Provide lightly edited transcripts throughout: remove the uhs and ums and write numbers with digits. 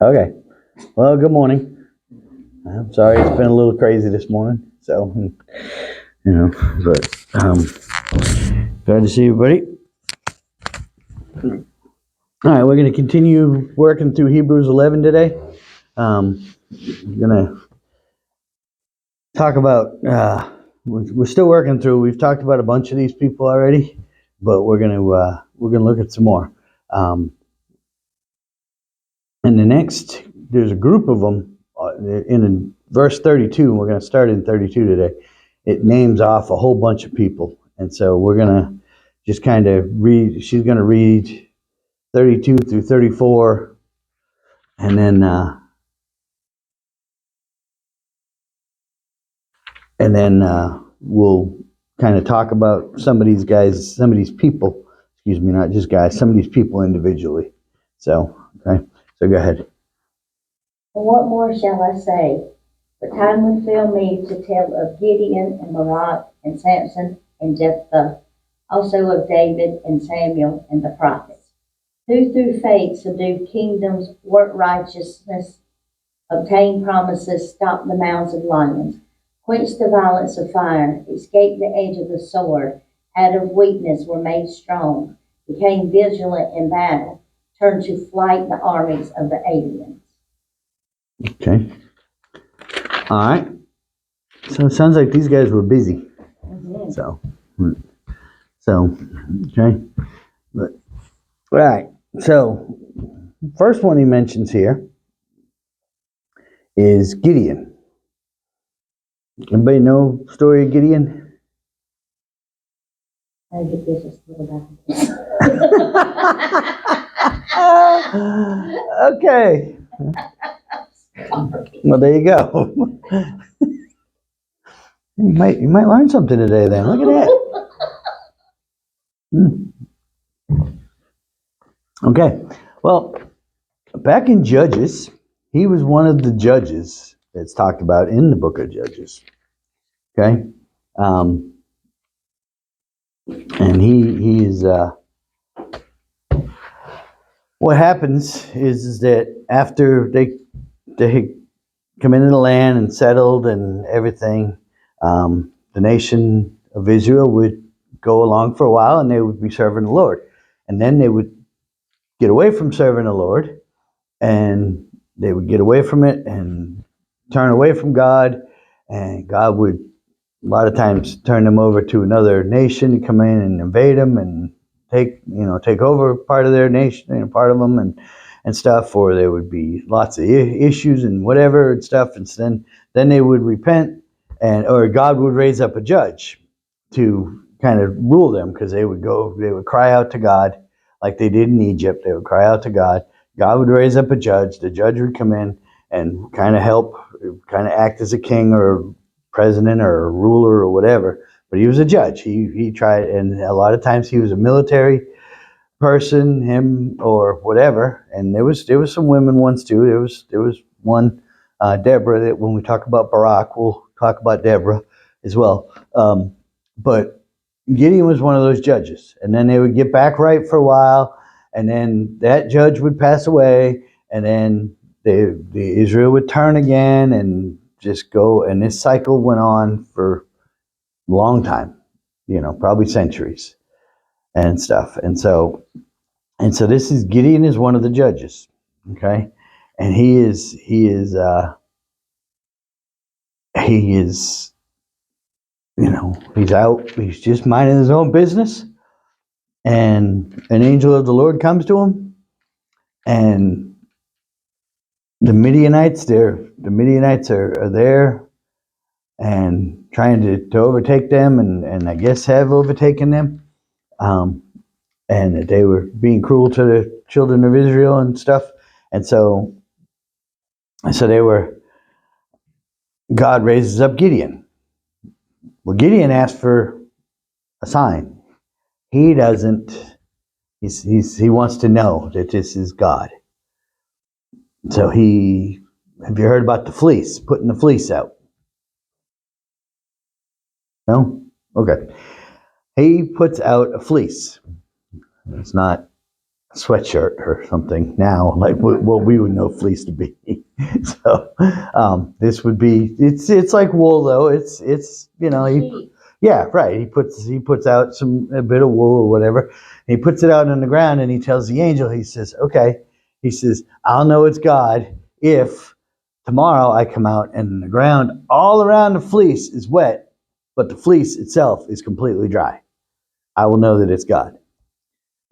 Okay. Well, good morning. I'm sorry it's been a little crazy this morning. So, but glad to see everybody. All right, we're going to continue working through Hebrews 11 today. We're going to talk about. We're still working through. We've talked about a bunch of these people already, but we're going to look at some more. And there's a group of them in verse 32, and we're going to start in 32 today. It names off a whole bunch of people. And so we're going to just kind of read, she's going to read 32 through 34, and then we'll kind of talk about some of these people, not just guys, some of these people individually. So, okay, so go ahead. And what more shall I say? For time would fail me to tell of Gideon and Barak and Samson and Jephthah, also of David and Samuel and the prophets, who through faith subdued kingdoms, worked righteousness, obtained promises, stopped the mouths of lions, quenched the violence of fire, escaped the edge of the sword, out of weakness were made strong, became vigilant in battle, turned to flight the armies of the aliens. Okay. All right. So it sounds like these guys were busy. Mm-hmm. So, okay. But, all right. So, first one he mentions here is Gideon. Anybody know the story of Gideon? I get this just a little Okay. Well, there you go. You might learn something today then. Look at that. Okay. Well, back in Judges, he was one of the judges that's talked about in the book of Judges. Okay. And he is what happens is that after they come into the land and settled and everything, the nation of Israel would go along for a while and they would be serving the Lord. And then they would get away from serving the Lord, and they would get away from it and turn away from God, and God would a lot of times turn them over to another nation to come in and invade them and take over part of their nation, part of them and stuff, or there would be lots of issues and whatever and stuff, and then they would repent, or God would raise up a judge to kind of rule them, because they would cry out to God like they did in Egypt. They would cry out to God. God would raise up a judge. The judge would come in and kind of act as a king or president or a ruler or whatever. But he was a judge. He tried, and a lot of times he was a military person, him or whatever. And there was some women ones too. There was one, Deborah, that when we talk about Barak, we'll talk about Deborah as well. But Gideon was one of those judges, and then they would get back right for a while, and then that judge would pass away, and then the Israel would turn again and just go, and this cycle went on for a long time, probably centuries and stuff. And so this is Gideon is one of the judges, okay, and he is he's out, he's just minding his own business, and an angel of the Lord comes to him, and the Midianites are there and trying to overtake them, and I guess have overtaken them, and they were being cruel to the children of Israel and stuff, and so God raises up Gideon. Well, Gideon asked for a sign. He doesn't. He wants to know that this is God. So have you heard about the fleece? Putting the fleece out? No? Okay. He puts out a fleece. It's not sweatshirt or something now, like what we would know fleece to be. So this would be it's like wool though. It's Sheep. yeah, right. He puts out a bit of wool or whatever. And he puts it out on the ground and he tells the angel. He says, "Okay." He says, "I'll know it's God if tomorrow I come out and the ground all around the fleece is wet, but the fleece itself is completely dry. I will know that it's God."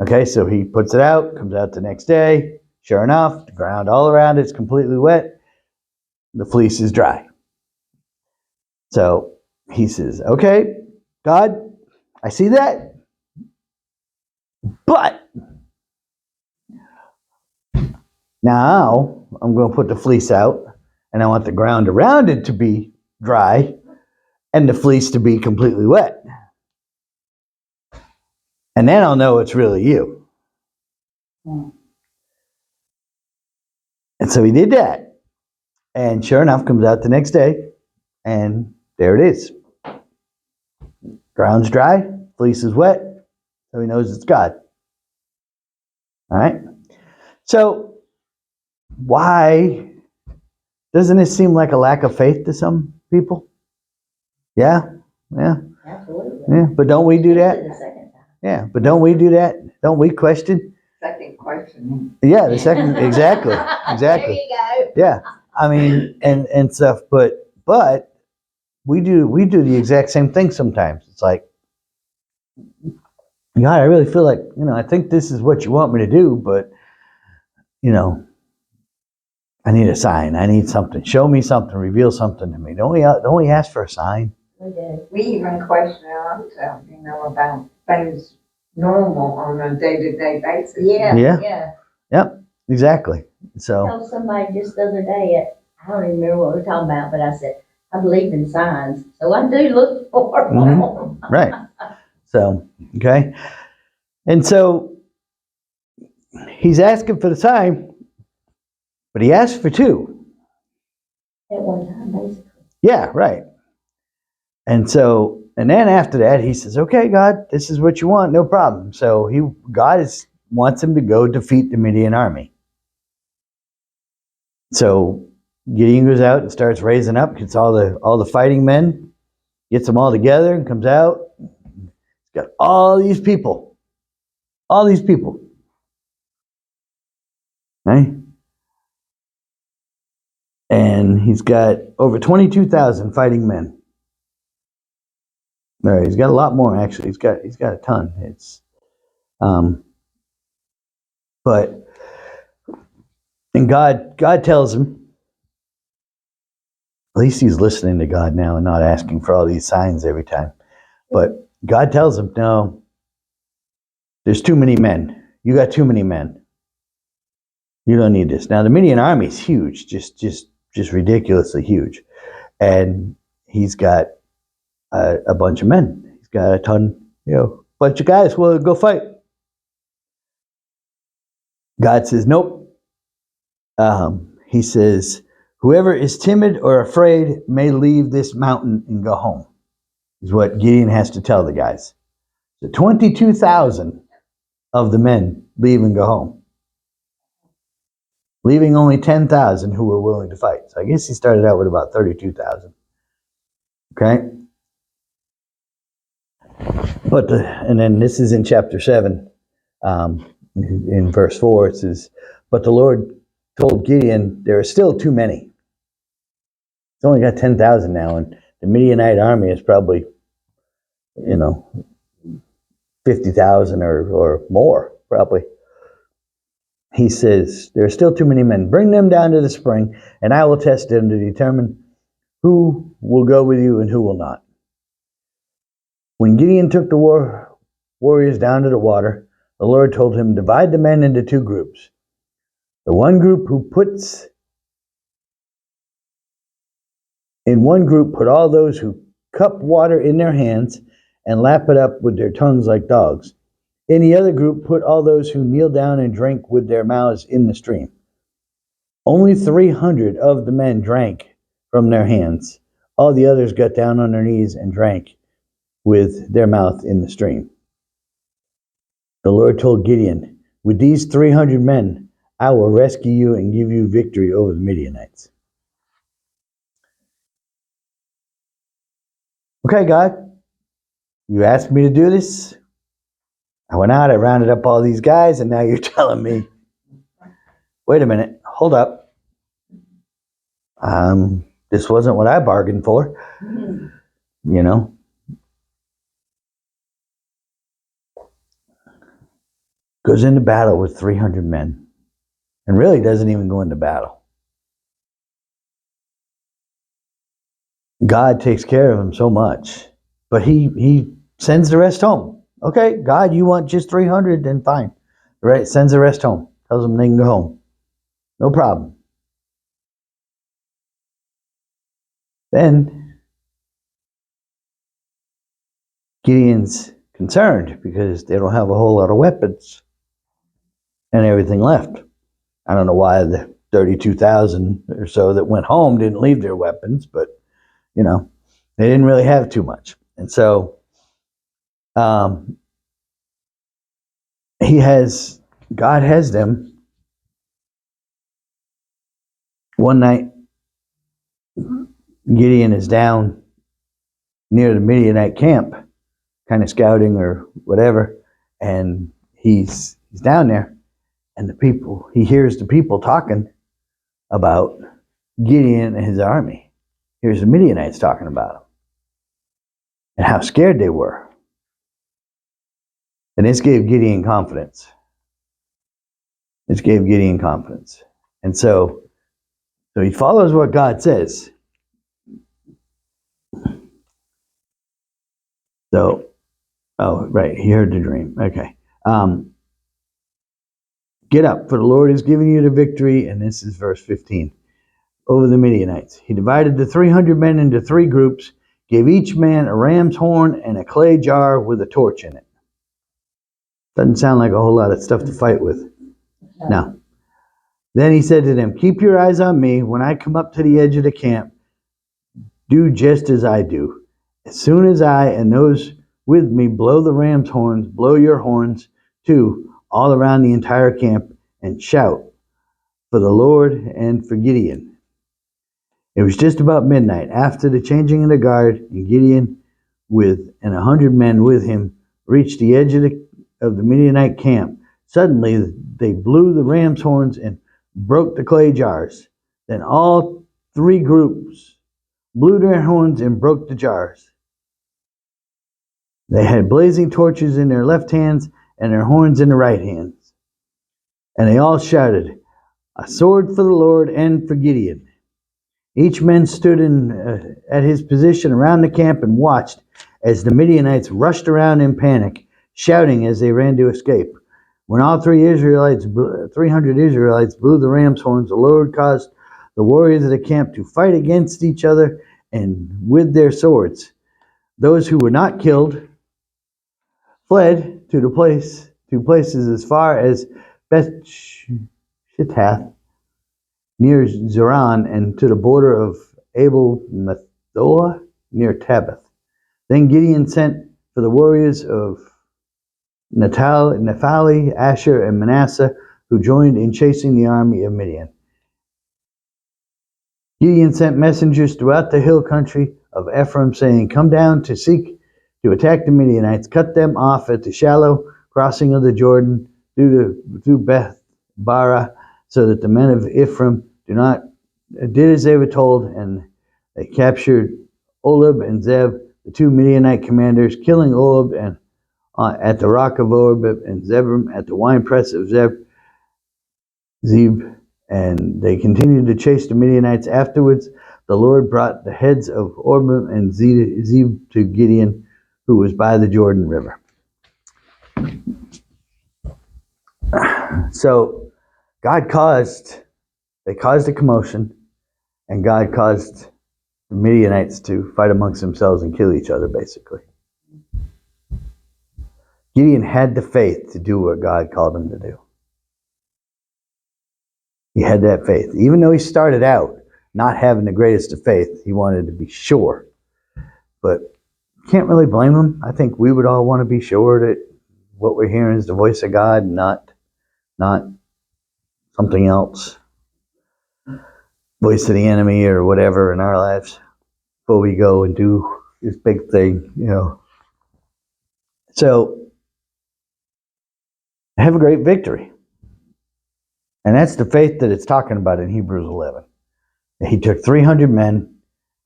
Okay, so he puts it out, comes out the next day. Sure enough, the ground all around it's completely wet. The fleece is dry. So he says, "Okay, God, I see that, but now I'm going to put the fleece out, and I want the ground around it to be dry and the fleece to be completely wet. And then I'll know it's really you." And so he did that. And sure enough, comes out the next day, and there it is. Ground's dry, fleece is wet, so he knows it's God. All right? So, why doesn't it seem like a lack of faith to some people? Yeah? Yeah? Absolutely. Yeah. But don't we do that? Especially the second time. Yeah. But don't we do that? Don't we question? Second question. Yeah, the second, exactly. Exactly. There you go. Yeah. I mean, and stuff, but we do the exact same thing sometimes. It's like, God, I really feel like, I think this is what you want me to do, but, I need a sign. I need something. Show me something. Reveal something to me. Don't we ask for a sign? We did. We even question ourselves, about things normal on a day-to-day basis. Yeah. Yeah. Yeah. Yep. Exactly. I So, told somebody just the other day, I don't even remember what we were talking about, but I said, I believe in signs, so I do look for them. Mhm. Right. So, okay. And so he's asking for the sign, but he asked for two. At one time, basically. Yeah, right. And then after that, he says, "Okay, God, this is what you want, no problem." So God wants him to go defeat the Midian army. So Gideon goes out and starts raising up, gets all the fighting men, gets them all together, and comes out. He's got all these people, right? And he's got over 22,000 fighting men. All right, he's got a lot more actually. He's got a ton. Um, but and God tells him, at least he's listening to God now and not asking for all these signs every time. But God tells him, "No, there's too many men. You got too many men. You don't need this." Now the Midian army is huge, just ridiculously huge, and he's got a bunch of men. He's got a ton, bunch of guys will go fight. God says, "Nope." He says, "Whoever is timid or afraid may leave this mountain and go home," is what Gideon has to tell the guys. So 22,000 of the men leave and go home, leaving only 10,000 who were willing to fight. So I guess he started out with about 32,000. Okay? And then this is in chapter 7, in verse 4, it says, "But the Lord told Gideon, there are still too many." It's only got 10,000 now, and the Midianite army is probably, 50,000 or more, probably. He says, "There are still too many men. Bring them down to the spring, and I will test them to determine who will go with you and who will not." When Gideon took the warriors down to the water, the Lord told him, "Divide the men into two groups. The one group who puts in one group put all those who cup water in their hands and lap it up with their tongues like dogs. In the other group put all those who kneel down and drink with their mouths in the stream." Only 300 of the men drank from their hands. All the others got down on their knees and drank with their mouth in the stream. The Lord told Gideon, with these 300 men, I will rescue you and give you victory over the Midianites. Okay, God, you asked me to do this. I went out, I rounded up all these guys, and now you're telling me, wait a minute, hold up. This wasn't what I bargained for. You know? Goes into battle with 300 men and really doesn't even go into battle. God takes care of him so much, but he sends the rest home. Okay, God, you want just 300, then fine. Right? Sends the rest home. Tells them they can go home. No problem. Then Gideon's concerned because they don't have a whole lot of weapons and everything left. I don't know why the 32,000 or so that went home didn't leave their weapons, but you know, they didn't really have too much. And so God has them one night. Gideon is down near the Midianite camp, kind of scouting or whatever, and he's down there, and he hears the people talking about Gideon and his army. Here's the Midianites talking about him and how scared they were. And this gave Gideon confidence. And so he follows what God says. So, oh, right, he heard the dream. Okay. Get up, for the Lord is giving you the victory. And this is verse 15. Over the Midianites. He divided the 300 men into 3 groups, gave each man a ram's horn and a clay jar with a torch in it. Doesn't sound like a whole lot of stuff to fight with. No. Then he said to them, keep your eyes on me. When I come up to the edge of the camp, do just as I do. As soon as I and those with me blow the ram's horns, blow your horns too, all around the entire camp, and shout for the Lord and for Gideon. It was just about midnight, after the changing of the guard, and Gideon with 100 men with him reached the edge of the Midianite camp. Suddenly they blew the ram's horns and broke the clay jars. Then all 3 groups blew their horns and broke the jars. They had blazing torches in their left hands and their horns in the right hands. And they all shouted, a sword for the Lord and for Gideon. Each man stood at his position around the camp and watched as the Midianites rushed around in panic, shouting as they ran to escape. When all 300 Israelites blew the ram's horns, the Lord caused the warriors of the camp to fight against each other and with their swords. Those who were not killed fled to places as far as Beth Shittath near Zoran and to the border of Abel Metholah near Tabith. Then Gideon sent for the warriors of Naphtali, Asher, and Manasseh, who joined in chasing the army of Midian. Gideon sent messengers throughout the hill country of Ephraim, saying, come down to seek to attack the Midianites, cut them off at the shallow crossing of the Jordan through Beth Barah, so that the men of Ephraim did as they were told, and they captured Oleb and Zeb, the 2 Midianite commanders, killing Oleb at the rock of Oleb and Zebram at the winepress of Zeb, and they continued to chase the Midianites. Afterwards, the Lord brought the heads of Oleb and Zeb to Gideon, who was by the Jordan River. So they caused a commotion, and God caused the Midianites to fight amongst themselves and kill each other, basically. Gideon had the faith to do what God called him to do. He had that faith. Even though he started out not having the greatest of faith, he wanted to be sure. But can't really blame him. I think we would all want to be sure that what we're hearing is the voice of God, not not something else, voice of the enemy or whatever in our lives, before we go and do this big thing, you know. So, have a great victory. And that's the faith that it's talking about in Hebrews 11. He took 300 men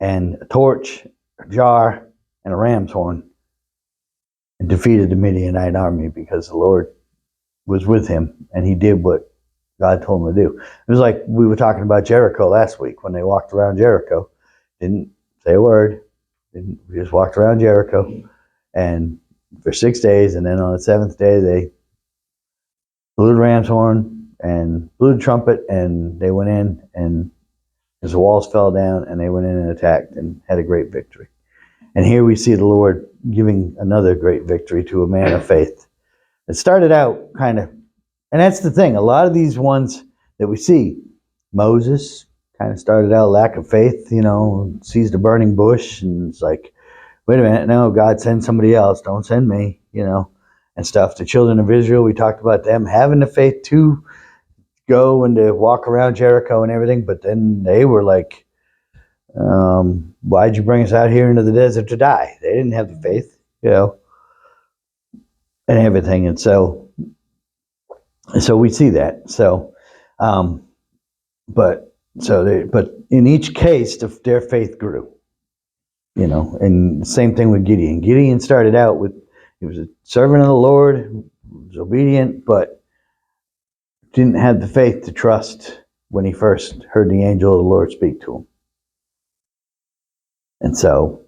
and a torch, a jar, and a ram's horn and defeated the Midianite army because the Lord was with him and he did what God told him to do. It was like we were talking about Jericho last week when they walked around Jericho. Didn't say a word. We just walked around Jericho and for 6 days, and then on the seventh day they blew the ram's horn and blew the trumpet, and they went in, and as the walls fell down, and they went in and attacked and had a great victory. And here we see the Lord giving another great victory to a man of faith. It started out kind of, and that's the thing, a lot of these ones that we see, Moses kind of started out lack of faith, you know, sees the burning bush, and it's like, wait a minute, no, God, send somebody else, don't send me, you know, and stuff. The children of Israel, we talked about them having the faith to go and to walk around Jericho and everything, but then they were like, why'd you bring us out here into the desert to die? They didn't have the faith, you know, and everything. And so we see that. So, but in each case, their faith grew, you know, and the same thing with Gideon. Gideon started out with, he was a servant of the Lord, was obedient, but didn't have the faith to trust when he first heard the angel of the Lord speak to him. And so,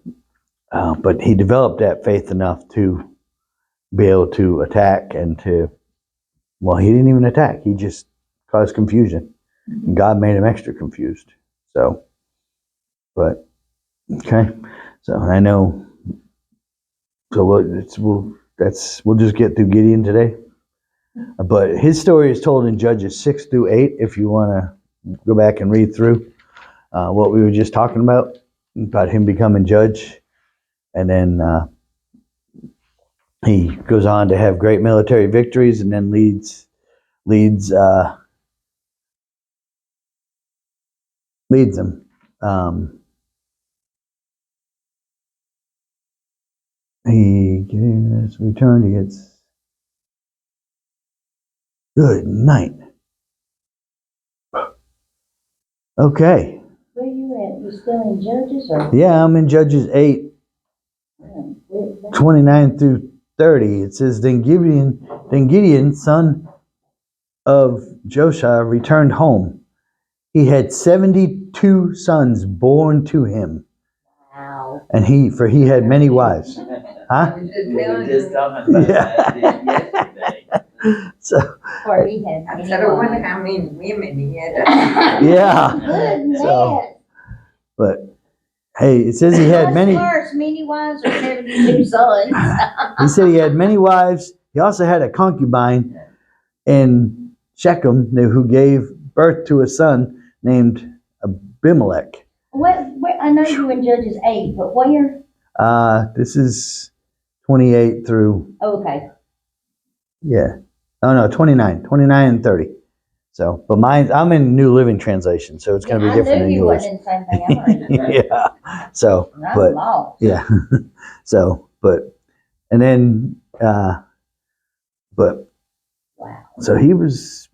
but he developed that faith enough to be able to attack and to, well, he didn't even attack. He just caused confusion. And God made him extra confused. So, but, okay. So I know, so we'll just get through Gideon today. But his story is told in Judges 6 through 8, if you want to go back and read through what we were just talking about him becoming judge. And then he goes on to have great military victories, and then leads them. He gets returned. He gets good night. Okay. Where you at? You still in Judges or? Yeah, I'm in Judges 8, 29 through 30. It says, Then Gideon, son of Joshua, returned home. He had 72 sons born to him. Wow. And he had many wives. Huh? Just talking about that yesterday. So, Or he had I many said, I wonder wives. how many women he had. yeah. Goodness. So, but hey, it says he had What's many. worse, many wives or 72 sons? He said he had many wives. He also had a concubine in Shechem who gave birth to a son named Abimelech. Where, I know you in Judges 8, but where? This is 28 through, Oh, okay. yeah. Oh no, 29 and 30. So, but I'm in New Living Translation, so it's going to be different I in knew you yours. wasn't in the same thing I'm reading. Yeah. So, I'm but lost. yeah. So, but, and then, but, Wow. so he was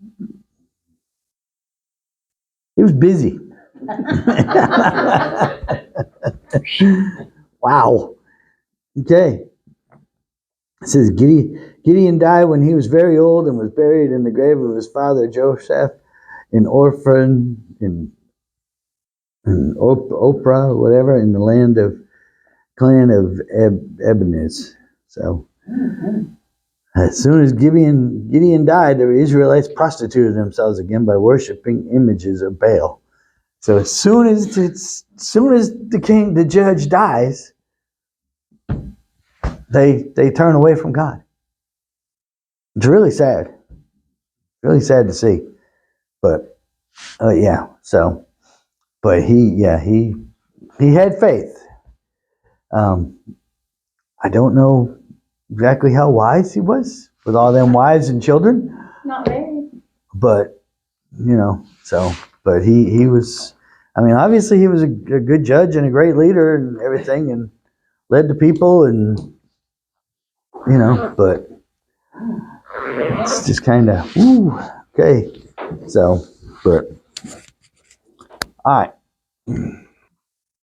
busy. Wow. Okay. It says Gideon died when he was very old and was buried in the grave of his father Joseph in Orphan in Oprah, whatever, in the clan of Ebenezer. So as soon as Gideon died, the Israelites prostituted themselves again by worshiping images of Baal. So as soon as the judge dies, they turn away from God. It's really sad. Really sad to see. But yeah, so but he had faith. I don't know exactly how wise he was with all them wives and children. Not very. but but he was. I mean, obviously he was a good judge and a great leader and everything, and led the people, and but it's just kind of okay. So, but all right.